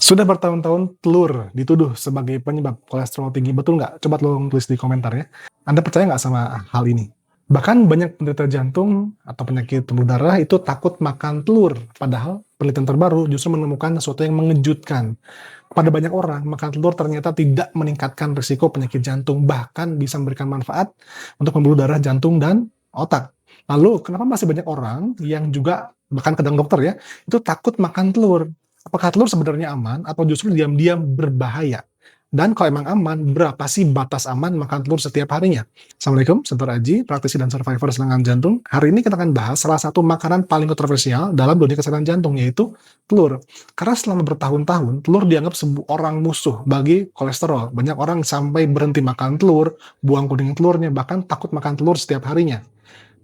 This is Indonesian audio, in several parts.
Sudah bertahun-tahun telur dituduh sebagai penyebab kolesterol tinggi, betul nggak? Coba tolong tulis di komentar ya. Anda percaya nggak sama hal ini? Bahkan banyak penderita jantung atau penyakit pembuluh darah itu takut makan telur, padahal penelitian terbaru justru menemukan sesuatu yang mengejutkan. Pada banyak orang, makan telur ternyata tidak meningkatkan risiko penyakit jantung, bahkan bisa memberikan manfaat untuk pembuluh darah jantung dan otak. Lalu, kenapa masih banyak orang yang juga bahkan ke dokter ya, itu takut makan telur? Apakah telur sebenarnya aman atau justru diam-diam berbahaya? Dan kalau emang aman, berapa sih batas aman makan telur setiap harinya? Assalamualaikum, Dr. Aji, praktisi dan survivor serangan jantung. Hari ini kita akan bahas salah satu makanan paling kontroversial dalam dunia kesehatan jantung, yaitu telur. Karena selama bertahun-tahun, telur dianggap orang musuh bagi kolesterol. Banyak orang sampai berhenti makan telur, buang kuning telurnya, bahkan takut makan telur setiap harinya.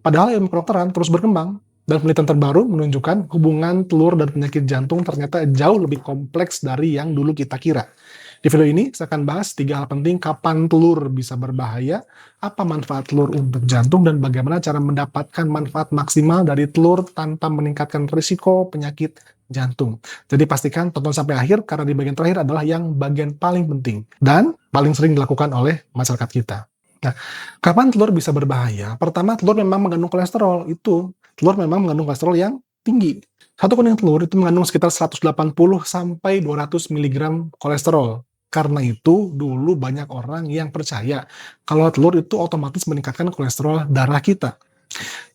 Padahal ilmu kedokteran terus berkembang, dan penelitian terbaru menunjukkan hubungan telur dan penyakit jantung ternyata jauh lebih kompleks dari yang dulu kita kira. Di video ini, saya akan bahas 3 hal penting kapan telur bisa berbahaya, apa manfaat telur untuk jantung, dan bagaimana cara mendapatkan manfaat maksimal dari telur tanpa meningkatkan risiko penyakit jantung. Jadi pastikan tonton sampai akhir, karena di bagian terakhir adalah yang bagian paling penting, dan paling sering dilakukan oleh masyarakat kita. Nah, kapan telur bisa berbahaya? Pertama, telur memang mengandung kolesterol. Telur memang mengandung kolesterol yang tinggi. Satu kuning telur itu mengandung sekitar 180 sampai 200 miligram kolesterol. Karena itu, dulu banyak orang yang percaya kalau telur itu otomatis meningkatkan kolesterol darah kita.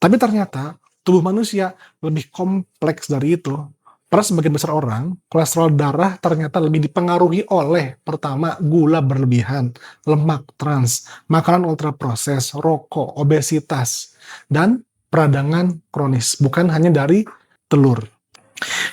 Tapi ternyata, tubuh manusia lebih kompleks dari itu. Pada sebagian besar orang, kolesterol darah ternyata lebih dipengaruhi oleh, pertama, gula berlebihan, lemak trans, makanan ultraproses, rokok, obesitas, dan peradangan kronis, bukan hanya dari telur.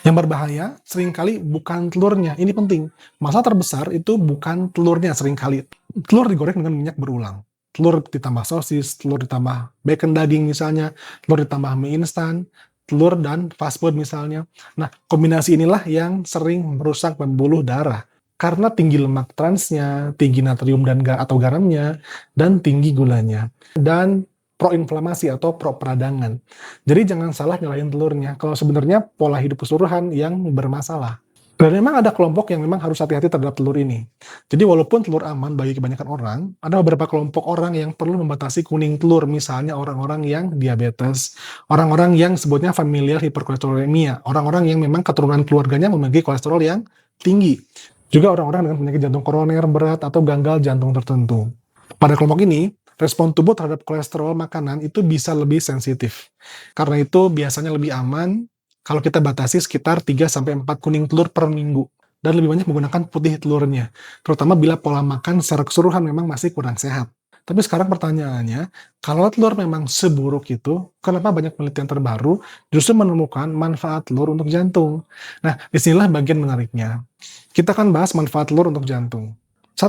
Yang berbahaya seringkali bukan telurnya, ini penting. Masalah terbesar itu bukan telurnya seringkali. Telur digoreng dengan minyak berulang. Telur ditambah sosis, telur ditambah bacon daging misalnya, telur ditambah mie instan, telur dan fast food misalnya. Nah, kombinasi inilah yang sering merusak pembuluh darah. Karena tinggi lemak transnya, tinggi natrium dan atau garamnya, dan tinggi gulanya. Dan proinflamasi atau pro-peradangan. Jadi jangan salah nyalahin telurnya, kalau sebenarnya pola hidup keseluruhan yang bermasalah. Dan memang ada kelompok yang memang harus hati-hati terhadap telur ini. Jadi walaupun telur aman bagi kebanyakan orang, ada beberapa kelompok orang yang perlu membatasi kuning telur, misalnya orang-orang yang diabetes, orang-orang yang sebutnya familial hiperkolesterolemia, orang-orang yang memang keturunan keluarganya memiliki kolesterol yang tinggi. Juga orang-orang dengan penyakit jantung koroner berat atau gagal jantung tertentu. Pada kelompok ini, respon tubuh terhadap kolesterol makanan itu bisa lebih sensitif. Karena itu biasanya lebih aman kalau kita batasi sekitar 3-4 kuning telur per minggu. Dan lebih banyak menggunakan putih telurnya. Terutama bila pola makan secara keseluruhan memang masih kurang sehat. Tapi sekarang pertanyaannya, kalau telur memang seburuk itu, kenapa banyak penelitian terbaru justru menemukan manfaat telur untuk jantung? Nah, disinilah bagian menariknya. Kita akan bahas manfaat telur untuk jantung. 1.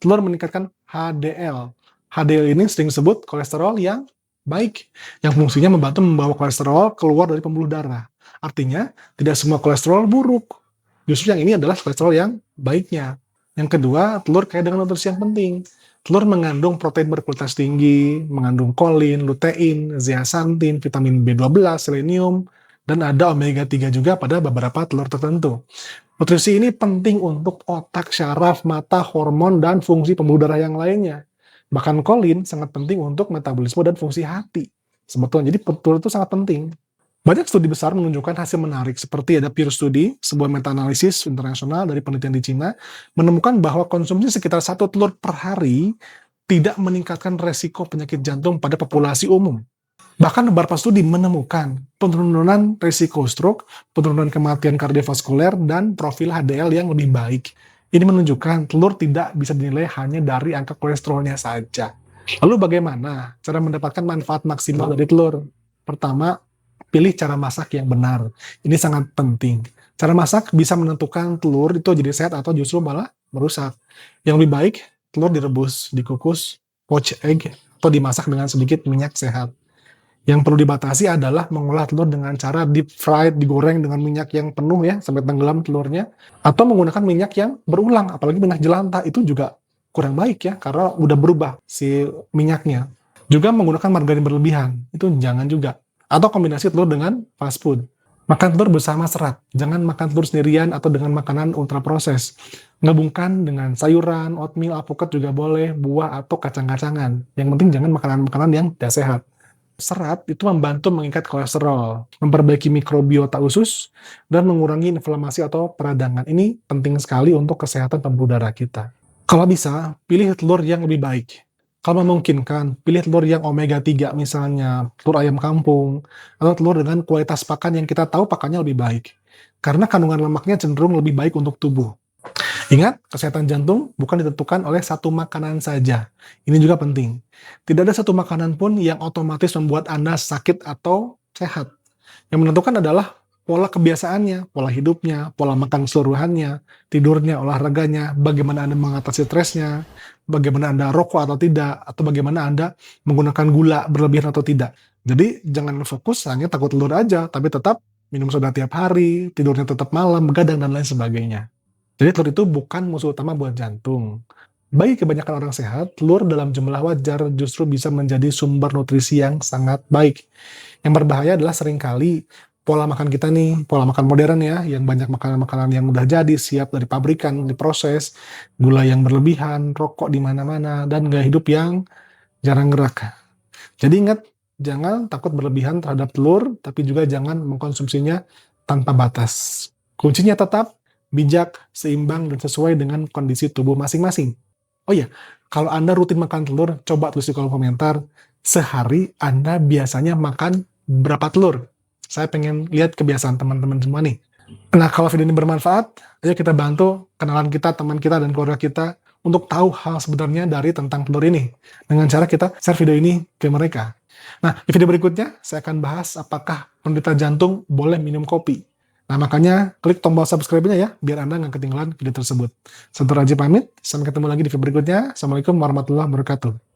Telur meningkatkan HDL. HDL ini sering disebut kolesterol yang baik, yang fungsinya membantu membawa kolesterol keluar dari pembuluh darah. Artinya, tidak semua kolesterol buruk. Justru yang ini adalah kolesterol yang baiknya. Yang kedua, telur kaya dengan nutrisi yang penting. Telur mengandung protein berkualitas tinggi, mengandung kolin, lutein, zeaxanthin, vitamin B12, selenium, dan ada omega 3 juga pada beberapa telur tertentu. Nutrisi ini penting untuk otak, syaraf, mata, hormon, dan fungsi pembuluh darah yang lainnya. Bahkan kolin sangat penting untuk metabolisme dan fungsi hati. Sebetulnya, jadi telur itu sangat penting. Banyak studi besar menunjukkan hasil menarik, seperti ada Peer Study, sebuah meta-analisis internasional dari penelitian di Cina, menemukan bahwa konsumsi sekitar 1 telur per hari tidak meningkatkan resiko penyakit jantung pada populasi umum. Bahkan beberapa studi menemukan penurunan risiko stroke, penurunan kematian kardiovaskuler, dan profil HDL yang lebih baik. Ini menunjukkan telur tidak bisa dinilai hanya dari angka kolesterolnya saja. Lalu bagaimana cara mendapatkan manfaat maksimal dari telur? Pertama, pilih cara masak yang benar. Ini sangat penting. Cara masak bisa menentukan telur itu jadi sehat atau justru malah merusak. Yang lebih baik, telur direbus, dikukus, poached egg, atau dimasak dengan sedikit minyak sehat. Yang perlu dibatasi adalah mengolah telur dengan cara deep fried, digoreng dengan minyak yang penuh ya, sampai tenggelam telurnya. Atau menggunakan minyak yang berulang, apalagi minyak jelantah, itu juga kurang baik ya, karena udah berubah si minyaknya. Juga menggunakan margarin berlebihan, itu jangan juga. Atau kombinasi telur dengan fast food. Makan telur bersama serat, jangan makan telur sendirian atau dengan makanan ultra proses. Gabungkan dengan sayuran, oatmeal, alpukat juga boleh, buah atau kacang-kacangan. Yang penting jangan makanan-makanan yang tidak sehat. Serat itu membantu mengikat kolesterol, memperbaiki mikrobiota usus, dan mengurangi inflamasi atau peradangan. Ini penting sekali untuk kesehatan pembuluh darah kita. Kalau bisa, pilih telur yang lebih baik. Kalau memungkinkan, pilih telur yang omega 3 misalnya, telur ayam kampung, atau telur dengan kualitas pakan yang kita tahu pakannya lebih baik. Karena kandungan lemaknya cenderung lebih baik untuk tubuh. Ingat, kesehatan jantung bukan ditentukan oleh satu makanan saja. Ini juga penting. Tidak ada satu makanan pun yang otomatis membuat Anda sakit atau sehat. Yang menentukan adalah pola kebiasaannya, pola hidupnya, pola makan keseluruhannya, tidurnya, olahraganya, bagaimana Anda mengatasi stresnya, bagaimana Anda rokok atau tidak, atau bagaimana Anda menggunakan gula berlebihan atau tidak. Jadi jangan fokus hanya takut telur aja, tapi tetap minum soda tiap hari, tidurnya tetap malam, begadang, dan lain sebagainya. Jadi telur itu bukan musuh utama buat jantung. Bagi kebanyakan orang sehat, telur dalam jumlah wajar justru bisa menjadi sumber nutrisi yang sangat baik. Yang berbahaya adalah seringkali pola makan kita nih, pola makan modern ya, yang banyak makanan-makanan yang mudah jadi, siap dari pabrikan, diproses, gula yang berlebihan, rokok di mana-mana, dan gaya hidup yang jarang gerak. Jadi ingat, jangan takut berlebihan terhadap telur, tapi juga jangan mengkonsumsinya tanpa batas. Kuncinya tetap bijak, seimbang, dan sesuai dengan kondisi tubuh masing-masing. Oh iya, kalau Anda rutin makan telur, coba tulis di kolom komentar, sehari Anda biasanya makan berapa telur? Saya pengen lihat kebiasaan teman-teman semua nih. Nah, kalau video ini bermanfaat, ayo kita bantu kenalan kita, teman kita, dan keluarga kita untuk tahu hal sebenarnya dari tentang telur ini. Dengan cara kita share video ini ke mereka. Nah, di video berikutnya, saya akan bahas apakah penderita jantung boleh minum kopi. Nah, makanya klik tombol subscribe-nya ya, biar Anda nggak ketinggalan video tersebut. Saya Raji pamit, sampai ketemu lagi di video berikutnya. Assalamualaikum warahmatullahi wabarakatuh.